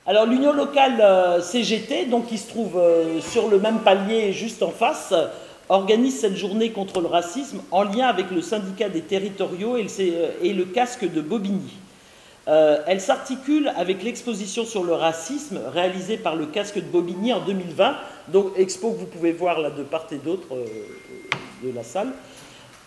Alors l'union locale CGT, donc, qui se trouve sur le même palier juste en face, organise cette journée contre le racisme en lien avec le syndicat des territoriaux et le casque de Bobigny. Elle s'articule avec l'exposition sur le racisme réalisée par le casque de Bobigny en 2020, donc expo que vous pouvez voir là de part et d'autre de la salle.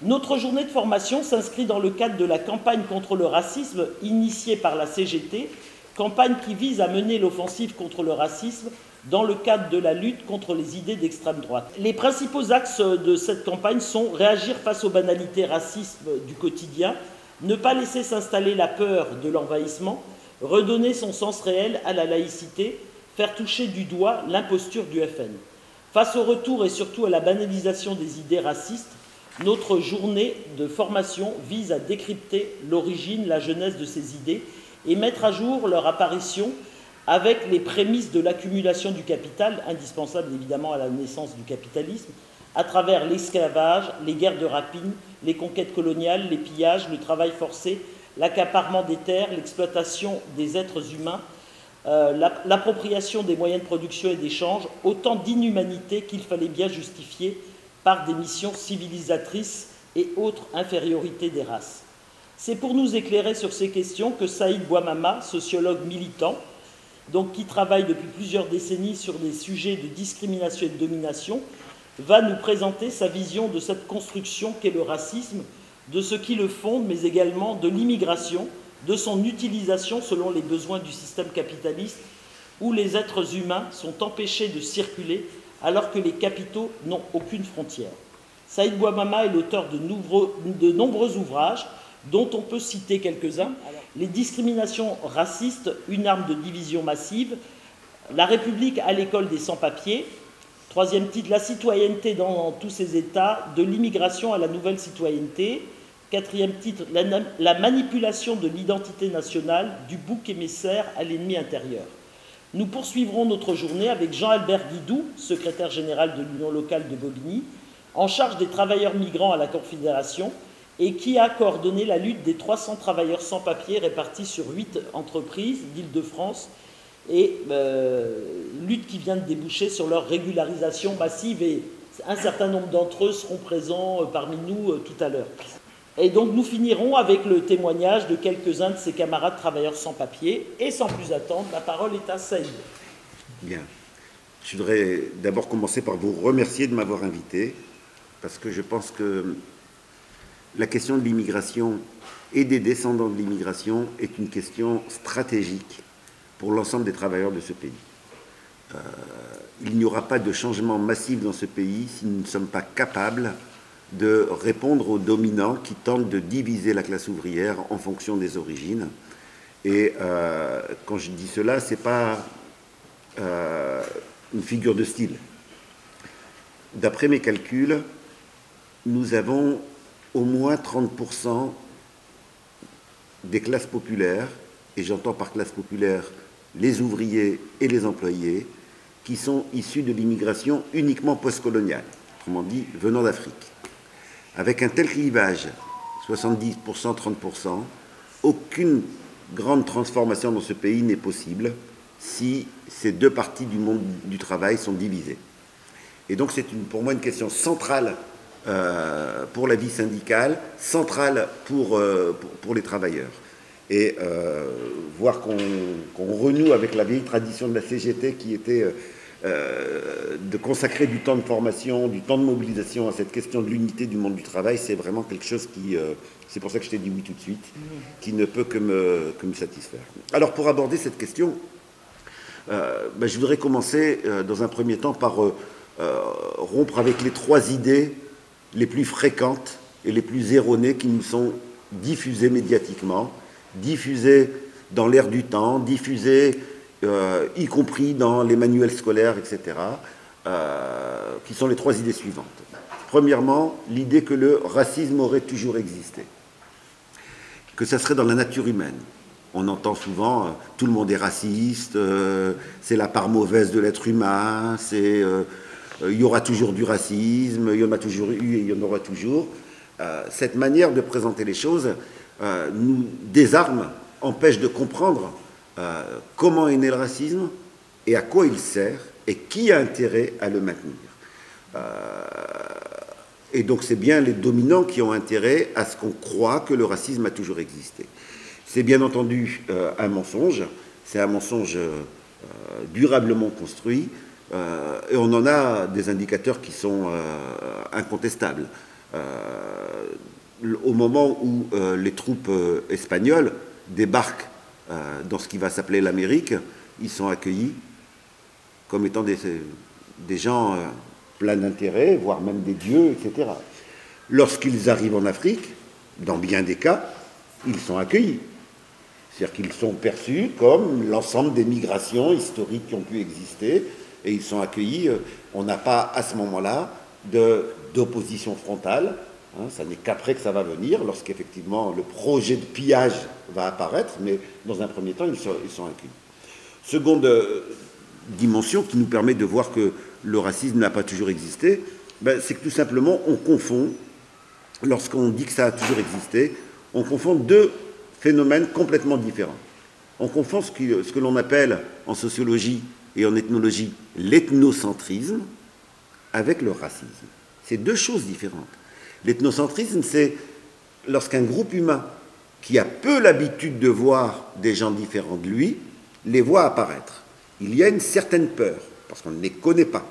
Notre journée de formation s'inscrit dans le cadre de la campagne contre le racisme initiée par la CGT, campagne qui vise à mener l'offensive contre le racisme dans le cadre de la lutte contre les idées d'extrême droite. Les principaux axes de cette campagne sont réagir face aux banalités racistes du quotidien, ne pas laisser s'installer la peur de l'envahissement, redonner son sens réel à la laïcité, faire toucher du doigt l'imposture du FN. Face au retour et surtout à la banalisation des idées racistes, notre journée de formation vise à décrypter l'origine, la genèse de ces idées et mettre à jour leur apparition avec les prémices de l'accumulation du capital, indispensable évidemment à la naissance du capitalisme, à travers l'esclavage, les guerres de rapine, les conquêtes coloniales, les pillages, le travail forcé, l'accaparement des terres, l'exploitation des êtres humains, l'appropriation des moyens de production et d'échange, autant d'inhumanités qu'il fallait bien justifier par des missions civilisatrices et autres infériorités des races. C'est pour nous éclairer sur ces questions que Saïd Bouamama, sociologue militant, donc qui travaille depuis plusieurs décennies sur des sujets de discrimination et de domination, va nous présenter sa vision de cette construction qu'est le racisme, de ce qui le fonde, mais également de l'immigration, de son utilisation selon les besoins du système capitaliste, où les êtres humains sont empêchés de circuler alors que les capitaux n'ont aucune frontière. Saïd Bouamama est l'auteur de nombreux ouvrages, dont on peut citer quelques-uns. Les discriminations racistes, une arme de division massive, la République à l'école des sans-papiers, troisième titre, la citoyenneté dans tous ses états, de l'immigration à la nouvelle citoyenneté, quatrième titre, la manipulation de l'identité nationale, du bouc émissaire à l'ennemi intérieur. Nous poursuivrons notre journée avec Jean-Albert Guidou, secrétaire général de l'Union locale de Bobigny, en charge des travailleurs migrants à la Confédération et qui a coordonné la lutte des 300 travailleurs sans papier répartis sur 8 entreprises d'Île-de-France et lutte qui vient de déboucher sur leur régularisation massive et un certain nombre d'entre eux seront présents parmi nous tout à l'heure. Et donc nous finirons avec le témoignage de quelques-uns de ces camarades travailleurs sans papier. Et sans plus attendre, la parole est à Saïd. Bien. Je voudrais d'abord commencer par vous remercier de m'avoir invité, parce que je pense que la question de l'immigration et des descendants de l'immigration est une question stratégique pour l'ensemble des travailleurs de ce pays. Il n'y aura pas de changement massif dans ce pays si nous ne sommes pas capables de répondre aux dominants qui tentent de diviser la classe ouvrière en fonction des origines. Et quand je dis cela, ce n'est pas une figure de style. D'après mes calculs, nous avons au moins 30% des classes populaires, et j'entends par classe populaire les ouvriers et les employés, qui sont issus de l'immigration uniquement postcoloniale, autrement dit, venant d'Afrique. Avec un tel clivage, 70%, 30%, aucune grande transformation dans ce pays n'est possible si ces deux parties du monde du travail sont divisées. Et donc c'est pour moi une question centrale pour la vie syndicale, centrale pour les travailleurs. Et voir qu'on renoue avec la vieille tradition de la CGT qui était de consacrer du temps de formation, du temps de mobilisation à cette question de l'unité du monde du travail, c'est vraiment quelque chose qui, c'est pour ça que je t'ai dit oui tout de suite, qui ne peut que me satisfaire. Alors pour aborder cette question, je voudrais commencer dans un premier temps par rompre avec les trois idées les plus fréquentes et les plus erronées qui nous sont diffusées médiatiquement, diffusées dans l'air du temps, diffusées y compris dans les manuels scolaires, etc., qui sont les trois idées suivantes. Premièrement, l'idée que le racisme aurait toujours existé, que ça serait dans la nature humaine. On entend souvent tout le monde est raciste, c'est la part mauvaise de l'être humain, il y aura toujours du racisme, il y en a toujours eu et il y en aura toujours. Cette manière de présenter les choses nous désarme, empêche de comprendre comment est né le racisme et à quoi il sert et qui a intérêt à le maintenir. Et donc c'est bien les dominants qui ont intérêt à ce qu'on croit que le racisme a toujours existé. C'est bien entendu un mensonge, c'est un mensonge durablement construit, et on en a des indicateurs qui sont incontestables. Au moment où les troupes espagnoles débarquent dans ce qui va s'appeler l'Amérique, ils sont accueillis comme étant des gens pleins d'intérêt, voire même des dieux, etc. Lorsqu'ils arrivent en Afrique, dans bien des cas, ils sont accueillis. C'est-à-dire qu'ils sont perçus comme l'ensemble des migrations historiques qui ont pu exister, et ils sont accueillis. On n'a pas, à ce moment-là, d'opposition frontale. Ça n'est qu'après que ça va venir, lorsqu'effectivement le projet de pillage va apparaître, mais dans un premier temps, ils sont accueillis. Seconde dimension qui nous permet de voir que le racisme n'a pas toujours existé, c'est que tout simplement, on confond, lorsqu'on dit que ça a toujours existé, on confond deux phénomènes complètement différents. On confond ce que l'on appelle en sociologie et en ethnologie l'ethnocentrisme avec le racisme. C'est deux choses différentes. L'ethnocentrisme, c'est lorsqu'un groupe humain qui a peu l'habitude de voir des gens différents de lui, les voit apparaître. Il y a une certaine peur, parce qu'on ne les connaît pas.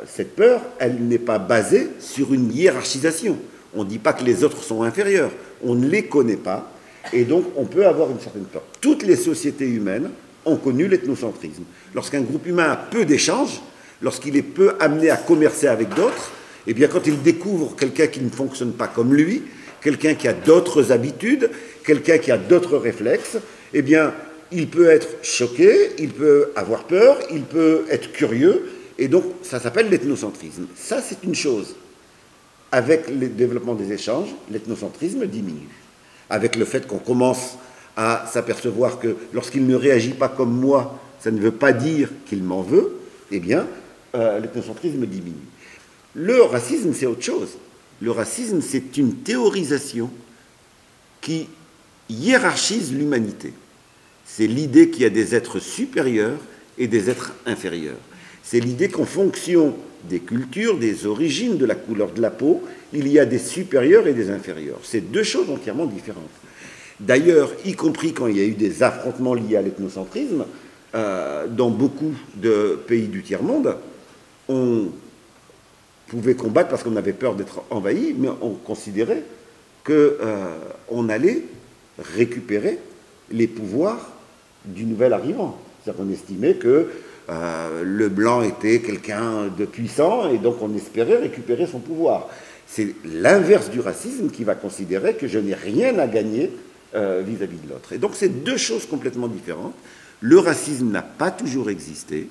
Cette peur, elle n'est pas basée sur une hiérarchisation. On ne dit pas que les autres sont inférieurs. On ne les connaît pas, et donc on peut avoir une certaine peur. Toutes les sociétés humaines ont connu l'ethnocentrisme. Lorsqu'un groupe humain a peu d'échanges, lorsqu'il est peu amené à commercer avec d'autres, eh bien quand il découvre quelqu'un qui ne fonctionne pas comme lui, quelqu'un qui a d'autres habitudes, quelqu'un qui a d'autres réflexes, eh bien il peut être choqué, il peut avoir peur, il peut être curieux, et donc ça s'appelle l'ethnocentrisme. Ça, c'est une chose. Avec le développement des échanges, l'ethnocentrisme diminue. Avec le fait qu'on commence à s'apercevoir que lorsqu'il ne réagit pas comme moi, ça ne veut pas dire qu'il m'en veut, eh bien, l'ethnocentrisme diminue. Le racisme, c'est autre chose. Le racisme, c'est une théorisation qui hiérarchise l'humanité. C'est l'idée qu'il y a des êtres supérieurs et des êtres inférieurs. C'est l'idée qu'en fonction des cultures, des origines, de la couleur de la peau, il y a des supérieurs et des inférieurs. C'est deux choses entièrement différentes. D'ailleurs, y compris quand il y a eu des affrontements liés à l'ethnocentrisme, dans beaucoup de pays du tiers-monde, on pouvait combattre parce qu'on avait peur d'être envahi, mais on considérait qu'on allait récupérer les pouvoirs du nouvel arrivant. C'est-à-dire qu'on estimait que le blanc était quelqu'un de puissant et donc on espérait récupérer son pouvoir. C'est l'inverse du racisme qui va considérer que je n'ai rien à gagner vis-à-vis de l'autre. Et donc c'est deux choses complètement différentes. Le racisme n'a pas toujours existé,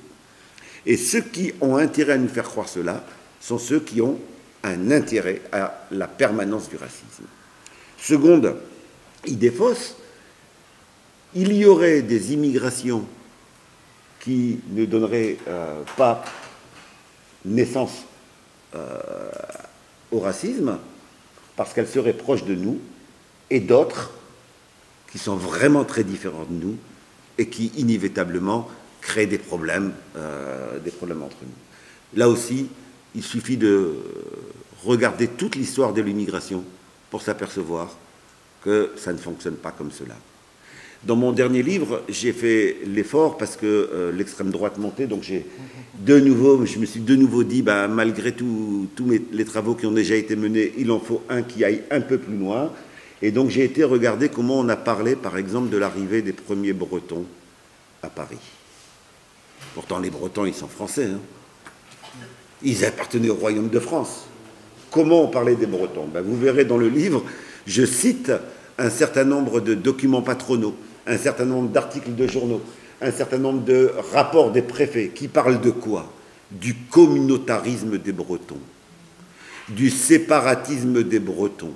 et ceux qui ont intérêt à nous faire croire cela sont ceux qui ont un intérêt à la permanence du racisme. Seconde idée fausse, il y aurait des immigrations qui ne donneraient pas naissance au racisme parce qu'elles seraient proches de nous, et d'autres qui sont vraiment très différents de nous et qui inévitablement créent des problèmes entre nous. Là aussi, il suffit de regarder toute l'histoire de l'immigration pour s'apercevoir que ça ne fonctionne pas comme cela. Dans mon dernier livre, j'ai fait l'effort parce que l'extrême droite montait, donc je me suis de nouveau dit, malgré tous les travaux qui ont déjà été menés, il en faut un qui aille un peu plus loin. Et donc j'ai été regarder comment on a parlé, par exemple, de l'arrivée des premiers Bretons à Paris. Pourtant, les Bretons, ils sont français. Ils appartenaient au royaume de France. Comment on parlait des Bretons? Vous verrez dans le livre, je cite un certain nombre de documents patronaux, un certain nombre d'articles de journaux, un certain nombre de rapports des préfets qui parlent de quoi? Du communautarisme des Bretons, du séparatisme des Bretons,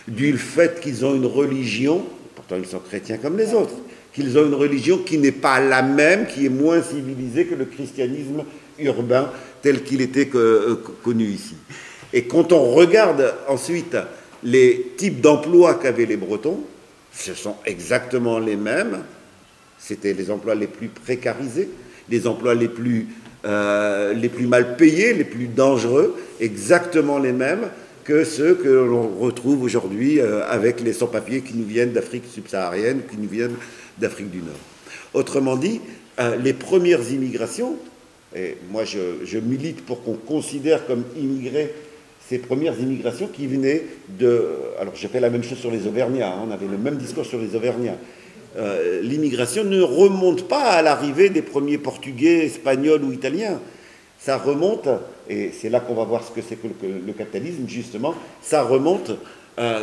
du fait qu'ils ont une religion, pourtant ils sont chrétiens comme les autres, qu'ils ont une religion qui n'est pas la même, qui est moins civilisée que le christianisme urbain tel qu'il était connu ici. Et quand on regarde ensuite les types d'emplois qu'avaient les Bretons, ce sont exactement les mêmes C'était les emplois les plus précarisés, les emplois les plus mal payés, les plus dangereux, exactement les mêmes que ceux que l'on retrouve aujourd'hui avec les sans-papiers qui nous viennent d'Afrique subsaharienne, qui nous viennent d'Afrique du Nord. Autrement dit, les premières immigrations, et moi je milite pour qu'on considère comme immigrés ces premières immigrations qui venaient de... Alors j'ai fait la même chose sur les Auvergnats, hein, on avait le même discours sur les Auvergnats. L'immigration ne remonte pas à l'arrivée des premiers Portugais, Espagnols ou Italiens. Ça remonte, et c'est là qu'on va voir ce que c'est que le capitalisme, justement, ça remonte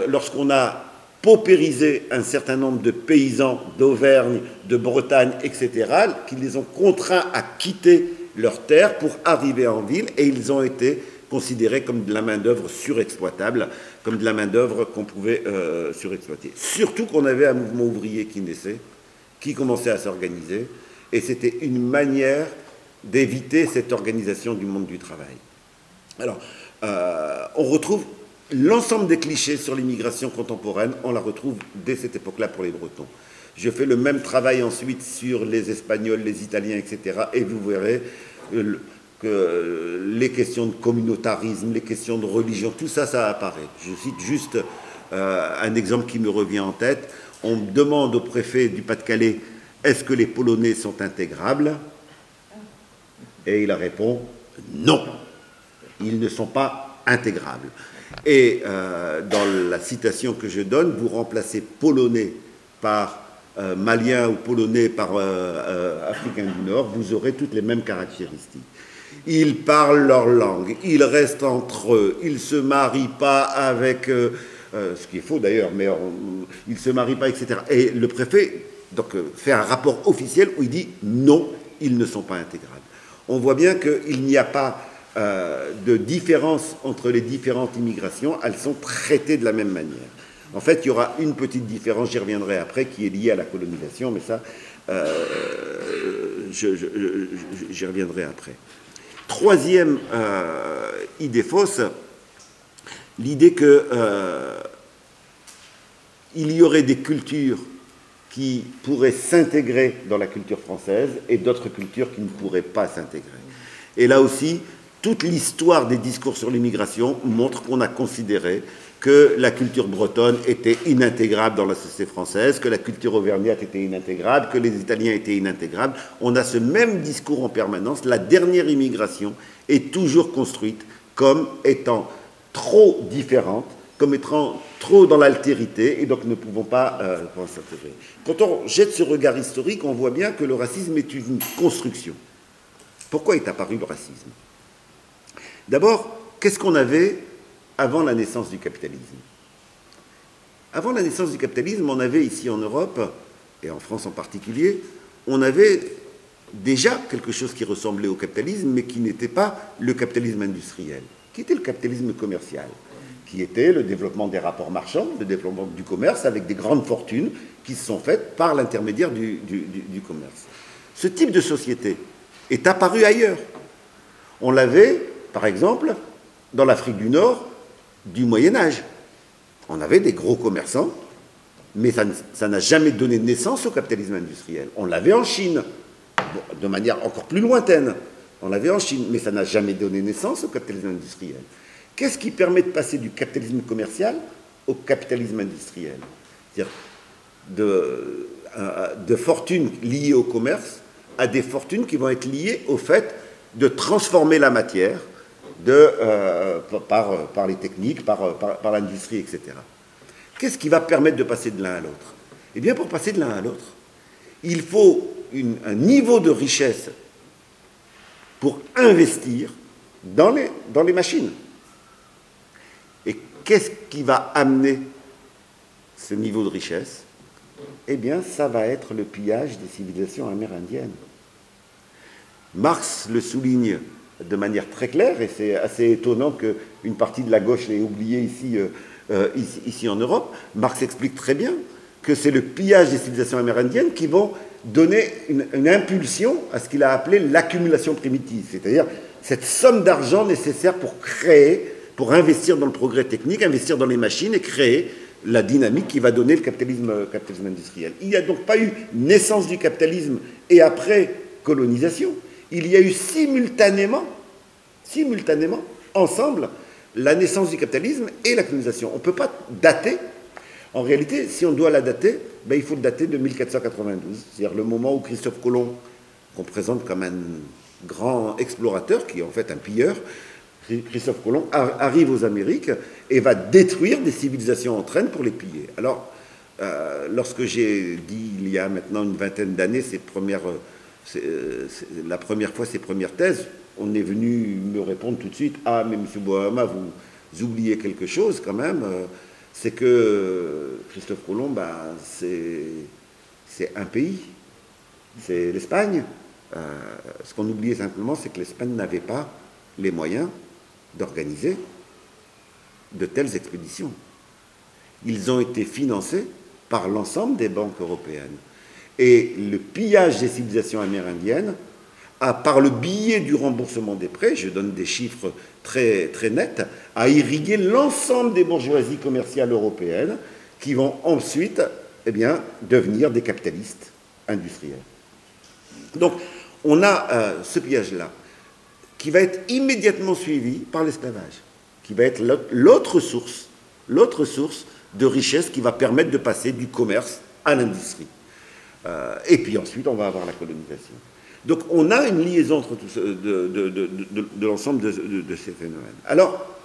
lorsqu'on a paupérisé un certain nombre de paysans d'Auvergne, de Bretagne, etc., qui les ont contraints à quitter leurs terres pour arriver en ville, et ils ont été considérés comme de la main-d'œuvre surexploitable, comme de la main-d'œuvre qu'on pouvait surexploiter. Surtout qu'on avait un mouvement ouvrier qui naissait, qui commençait à s'organiser, et c'était une manière d'éviter cette organisation du monde du travail. Alors, on retrouve l'ensemble des clichés sur l'immigration contemporaine, on la retrouve dès cette époque-là pour les Bretons. Je fais le même travail ensuite sur les Espagnols, les Italiens, etc., et vous verrez que les questions de communautarisme, les questions de religion, tout ça, ça apparaît. Je cite juste un exemple qui me revient en tête. On demande au préfet du Pas-de-Calais, est-ce que les Polonais sont intégrables? Et il répond, non, ils ne sont pas intégrables. Et dans la citation que je donne, vous remplacez Polonais par Malien ou Polonais par Africain du Nord, vous aurez toutes les mêmes caractéristiques. Ils parlent leur langue, ils restent entre eux, ils ne se marient pas avec, ce qui est faux d'ailleurs, mais ils ne se marient pas, etc. Et le préfet donc, fait un rapport officiel où il dit non, ils ne sont pas intégrables. On voit bien qu'il n'y a pas de différence entre les différentes immigrations, elles sont traitées de la même manière. En fait, il y aura une petite différence, j'y reviendrai après, qui est liée à la colonisation, mais ça, j'y reviendrai après. Troisième idée fausse, l'idée qu'il y aurait des cultures qui pourraient s'intégrer dans la culture française et d'autres cultures qui ne pourraient pas s'intégrer. Et là aussi, toute l'histoire des discours sur l'immigration montre qu'on a considéré que la culture bretonne était inintégrable dans la société française, que la culture auvergnate était inintégrable, que les Italiens étaient inintégrables. On a ce même discours en permanence. La dernière immigration est toujours construite comme étant trop différente, comme étant trop dans l'altérité, et donc ne pouvons pas s'intégrer. Quand on jette ce regard historique, on voit bien que le racisme est une construction. Pourquoi est apparu le racisme? D'abord, qu'est-ce qu'on avait avant la naissance du capitalisme? Avant la naissance du capitalisme, on avait ici en Europe, et en France en particulier, on avait déjà quelque chose qui ressemblait au capitalisme, mais qui n'était pas le capitalisme industriel, qui était le capitalisme commercial, qui était le développement des rapports marchands, le développement du commerce, avec des grandes fortunes qui se sont faites par l'intermédiaire du commerce. Ce type de société est apparu ailleurs. On l'avait, par exemple, dans l'Afrique du Nord du Moyen-Âge. On avait des gros commerçants, mais ça n'a jamais donné naissance au capitalisme industriel. On l'avait en Chine, de manière encore plus lointaine. On l'avait en Chine, mais ça n'a jamais donné naissance au capitalisme industriel. Qu'est-ce qui permet de passer du capitalisme commercial au capitalisme industriel? C'est-à-dire de fortunes liées au commerce à des fortunes qui vont être liées au fait de transformer la matière par les techniques, par l'industrie, etc. Qu'est-ce qui va permettre de passer de l'un à l'autre? Eh bien, pour passer de l'un à l'autre, il faut un niveau de richesse pour investir dans les machines. Et qu'est-ce qui va amener ce niveau de richesse? Eh bien, ça va être le pillage des civilisations amérindiennes. Marx le souligne de manière très claire, et c'est assez étonnant qu'une partie de la gauche l'ait oublié ici en Europe. Marx explique très bien que c'est le pillage des civilisations amérindiennes qui vont donner une impulsion à ce qu'il a appelé l'accumulation primitive, c'est-à-dire cette somme d'argent nécessaire pour créer, pour investir dans le progrès technique, investir dans les machines et créer la dynamique qui va donner le capitalisme industriel. Il n'y a donc pas eu naissance du capitalisme et après colonisation. Il y a eu simultanément, ensemble, la naissance du capitalisme et la colonisation. On ne peut pas dater. En réalité, si on doit la dater, ben, il faut le dater de 1492, c'est-à-dire le moment où Christophe Colomb, qu'on présente comme un grand explorateur, qui est en fait un pilleur, Christophe Colomb arrive aux Amériques et va détruire des civilisations entre elles pour les piller. Alors, lorsque j'ai dit il y a maintenant une vingtaine d'années la première fois ces premières thèses, on est venu me répondre tout de suite « Ah, mais M. Boama, vous oubliez quelque chose quand même, c'est que Christophe Colomb, ben, c'est un pays, c'est l'Espagne. Ce qu'on oubliait simplement, c'est que l'Espagne n'avait pas les moyens d'organiser de telles expéditions. Ils ont été financés par l'ensemble des banques européennes. Et le pillage des civilisations amérindiennes, par le biais du remboursement des prêts, je donne des chiffres très, très nets, a irrigué l'ensemble des bourgeoisies commerciales européennes qui vont ensuite devenir des capitalistes industriels. Donc, on a ce pillage-là qui va être immédiatement suivi par l'esclavage, qui va être l'autre source de richesse qui va permettre de passer du commerce à l'industrie. Et puis ensuite, on va avoir la colonisation. Donc, on a une liaison entre de l'ensemble de ces phénomènes. Alors,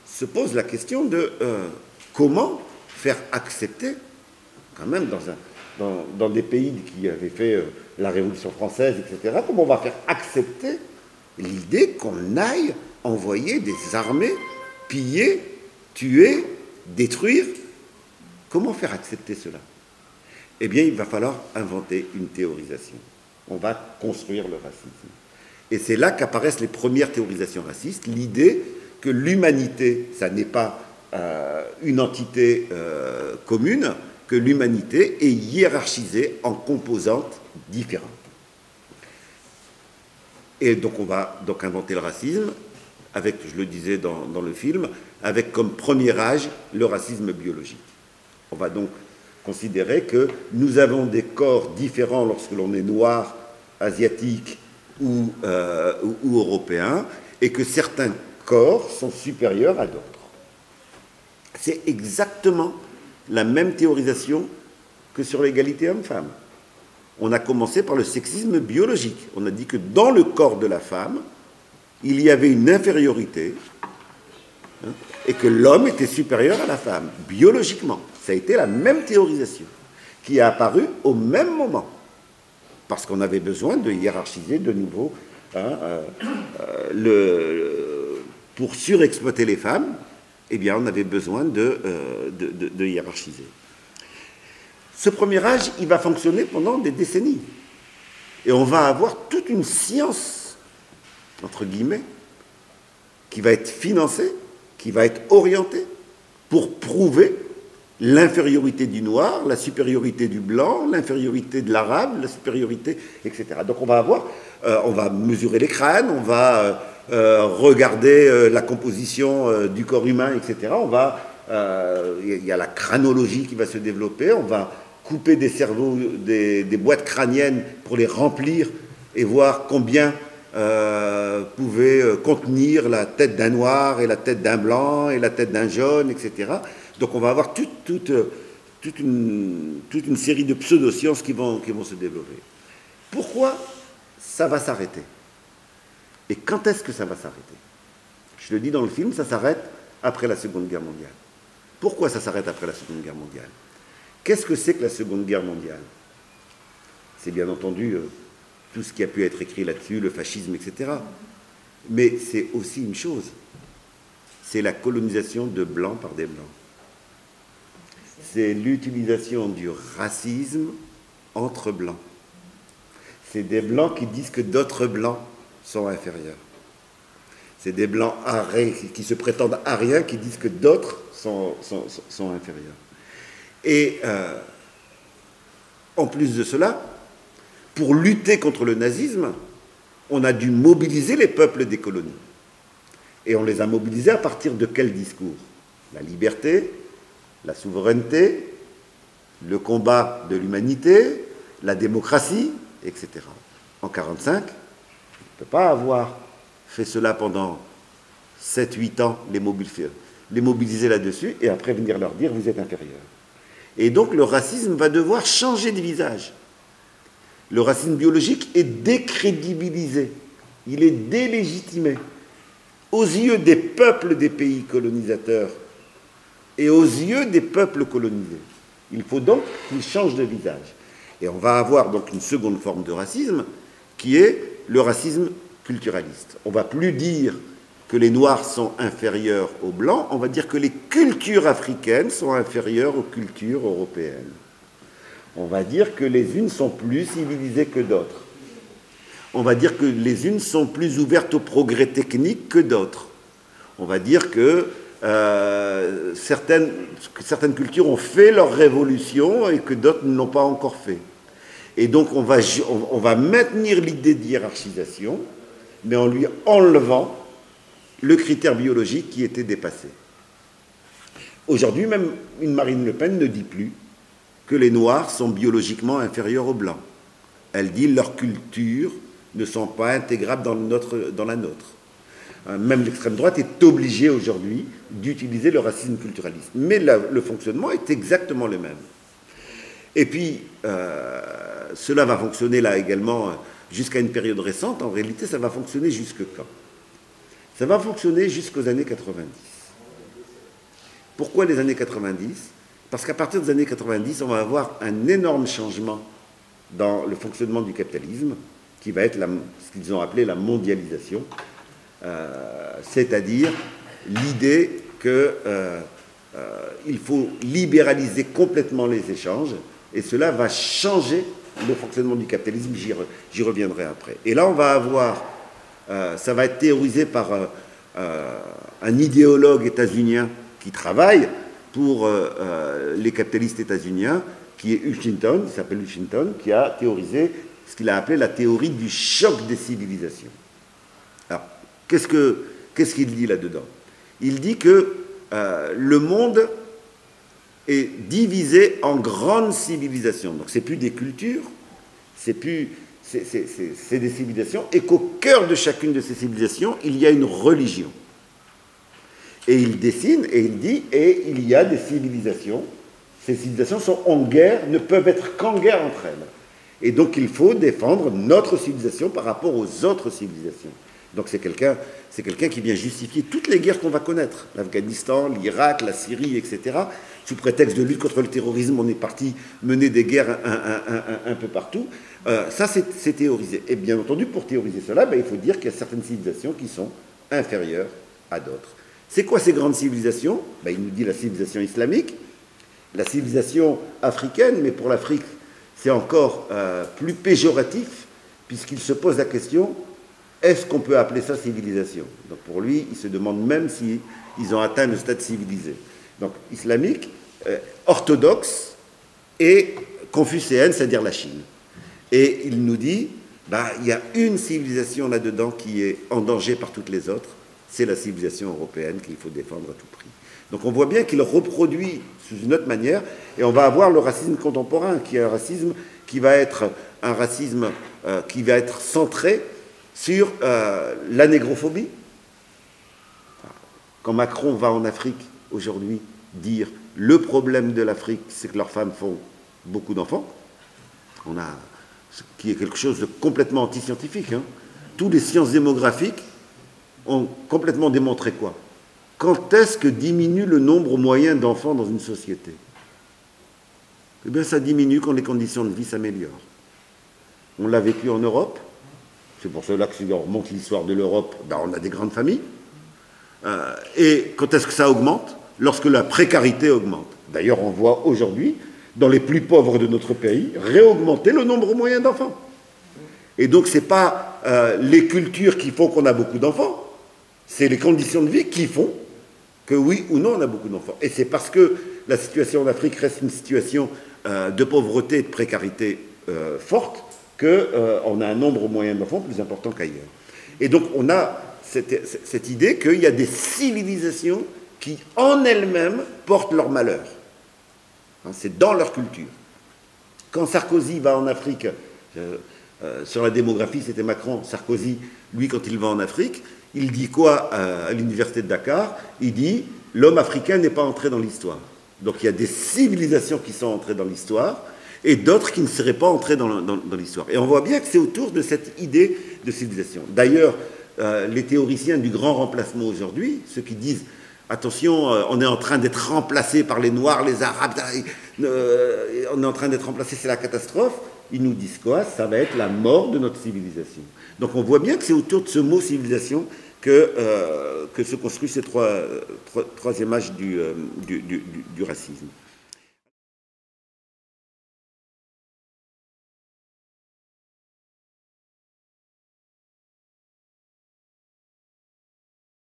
se pose la question de comment faire accepter, quand même, dans des pays qui avaient fait la Révolution française, etc., comment on va faire accepter l'idée qu'on aille envoyer des armées, piller, tuer, détruire. Comment faire accepter cela? Eh bien, il va falloir inventer une théorisation. On va construire le racisme. Et c'est là qu'apparaissent les premières théorisations racistes, l'idée que l'humanité, ça n'est pas une entité commune, que l'humanité est hiérarchisée en composantes différentes. Et donc on va donc inventer le racisme, avec, je le disais dans le film, avec comme premier âge le racisme biologique. On va donc considérer que nous avons des corps différents lorsque l'on est noir, asiatique ou européen, et que certains corps sont supérieurs à d'autres. C'est exactement la même théorisation que sur l'égalité homme-femme. On a commencé par le sexisme biologique. On a dit que dans le corps de la femme, il y avait une infériorité, et que l'homme était supérieur à la femme, biologiquement. Ça a été la même théorisation, qui a apparu au même moment, parce qu'on avait besoin de hiérarchiser de nouveau, pour surexploiter les femmes, eh bien, on avait besoin de hiérarchiser. Ce premier âge, il va fonctionner pendant des décennies. Et on va avoir toute une science, entre guillemets, qui va être financée, qui va être orientée pour prouver l'infériorité du noir, la supériorité du blanc, l'infériorité de l'arabe, la supériorité, etc. Donc on va mesurer les crânes, on va regarder la composition du corps humain, etc. Il y a la crânologie qui va se développer, on va couper des cerveaux, des boîtes crâniennes pour les remplir et voir combien pouvait contenir la tête d'un noir et la tête d'un blanc et la tête d'un jaune, etc. Donc on va avoir toute une série de pseudosciences qui vont se développer. Pourquoi ça va s'arrêter? Et quand est-ce que ça va s'arrêter? Je le dis dans le film, ça s'arrête après la Seconde Guerre mondiale. Pourquoi ça s'arrête après la Seconde Guerre mondiale? Qu'est-ce que c'est que la Seconde Guerre mondiale? C'est bien entendu tout ce qui a pu être écrit là-dessus, le fascisme, etc. Mais c'est aussi une chose, c'est la colonisation de blancs par des blancs. C'est l'utilisation du racisme entre blancs. C'est des blancs qui disent que d'autres blancs sont inférieurs. C'est des blancs qui se prétendent ariens qui disent que d'autres sont inférieurs. Et en plus de cela, pour lutter contre le nazisme, on a dû mobiliser les peuples des colonies. Et on les a mobilisés à partir de quel discours? La liberté, la souveraineté, le combat de l'humanité, la démocratie, etc. En 1945, on ne peut pas avoir fait cela pendant 7-8 ans, les mobiliser là-dessus, et après venir leur dire « vous êtes inférieurs ». Et donc le racisme va devoir changer de visage. Le racisme biologique est décrédibilisé, il est délégitimé. Aux yeux des peuples des pays colonisateurs et aux yeux des peuples colonisés. Il faut donc qu'il change de visage. Et on va avoir donc une seconde forme de racisme, qui est le racisme culturaliste. On ne va plus dire que les Noirs sont inférieurs aux Blancs, on va dire que les cultures africaines sont inférieures aux cultures européennes. On va dire que les unes sont plus civilisées que d'autres. On va dire que les unes sont plus ouvertes au progrès technique que d'autres. On va dire que certaines cultures ont fait leur révolution et que d'autres ne l'ont pas encore fait. Et donc on va maintenir l'idée de hiérarchisation, mais en lui enlevant le critère biologique qui était dépassé. Aujourd'hui, même une Marine Le Pen ne dit plus que les Noirs sont biologiquement inférieurs aux Blancs. Elle dit que leurs cultures ne sont pas intégrables dans la nôtre. Même l'extrême droite est obligée aujourd'hui d'utiliser le racisme culturaliste. Mais le fonctionnement est exactement le même. Et puis, cela va fonctionner là également jusqu'à une période récente. En réalité, ça va fonctionner jusque quand? Ça va fonctionner jusqu'aux années 90. Pourquoi les années 90? Parce qu'à partir des années 90, on va avoir un énorme changement dans le fonctionnement du capitalisme, qui va être ce qu'ils ont appelé la mondialisation, c'est-à-dire l'idée qu'il faut libéraliser complètement les échanges, et cela va changer le fonctionnement du capitalisme, j'y reviendrai après. Et là, on va avoir, ça va être théorisé par un idéologue états-unien qui travaille pour les capitalistes états-uniens, qui est Huntington, il s'appelle Huntington, qui a théorisé ce qu'il a appelé la théorie du choc des civilisations. Alors, qu'est-ce qu'il dit là-dedans? Il dit que le monde est divisé en grandes civilisations. Donc, ce n'est plus des cultures, c'est des civilisations, et qu'au cœur de chacune de ces civilisations, il y a une religion. Et il dessine, et il dit, et il y a des civilisations, ces civilisations sont en guerre, ne peuvent être qu'en guerre entre elles. Et donc il faut défendre notre civilisation par rapport aux autres civilisations. Donc c'est quelqu'un qui vient justifier toutes les guerres qu'on va connaître, l'Afghanistan, l'Irak, la Syrie, etc. Sous prétexte de lutte contre le terrorisme, on est parti mener des guerres un peu partout. Ça, c'est théorisé. Et bien entendu, pour théoriser cela, il faut dire qu'il y a certaines civilisations qui sont inférieures à d'autres. C'est quoi ces grandes civilisations? Il nous dit la civilisation islamique, la civilisation africaine, mais pour l'Afrique, c'est encore plus péjoratif, puisqu'il se pose la question, est-ce qu'on peut appeler ça civilisation? Donc pour lui, il se demande même s'ils ont atteint le stade civilisé. Donc islamique, orthodoxe et confucéenne, c'est-à-dire la Chine. Et il nous dit, il y a une civilisation là-dedans qui est en danger par toutes les autres, c'est la civilisation européenne qu'il faut défendre à tout prix. Donc on voit bien qu'il reproduit sous une autre manière, et on va avoir le racisme contemporain, qui est un racisme qui va être centré sur la négrophobie. Quand Macron va en Afrique aujourd'hui dire le problème de l'Afrique, c'est que leurs femmes font beaucoup d'enfants, ce qui est quelque chose de complètement anti-scientifique. Toutes les sciences démographiques ont complètement démontré quoi? Quand est-ce que diminue le nombre moyen d'enfants dans une société? Eh bien, ça diminue quand les conditions de vie s'améliorent. On l'a vécu en Europe. C'est pour cela que si on remonte l'histoire de l'Europe, on a des grandes familles. Et quand est-ce que ça augmente? Lorsque la précarité augmente. D'ailleurs, on voit aujourd'hui, dans les plus pauvres de notre pays, réaugmenter le nombre moyen d'enfants. Et donc, ce n'est pas les cultures qui font qu'on a beaucoup d'enfants, c'est les conditions de vie qui font que oui ou non on a beaucoup d'enfants. Et c'est parce que la situation en Afrique reste une situation de pauvreté et de précarité forte qu'on a un nombre moyen d'enfants plus important qu'ailleurs. Et donc on a cette idée qu'il y a des civilisations qui en elles-mêmes portent leur malheur. Hein, c'est dans leur culture. Quand Sarkozy va en Afrique, sur la démographie, c'était Macron, Sarkozy, lui, quand il va en Afrique, il dit quoi à l'université de Dakar? Il dit « l'homme africain n'est pas entré dans l'histoire ». Donc il y a des civilisations qui sont entrées dans l'histoire et d'autres qui ne seraient pas entrées dans l'histoire. Et on voit bien que c'est autour de cette idée de civilisation. D'ailleurs, les théoriciens du grand remplacement aujourd'hui, ceux qui disent « attention, on est en train d'être remplacé par les Noirs, les Arabes, on est en train d'être remplacé, c'est la catastrophe », ils nous disent quoi? Ça va être la mort de notre civilisation. Donc on voit bien que c'est autour de ce mot civilisation que se construit ces trois images du racisme.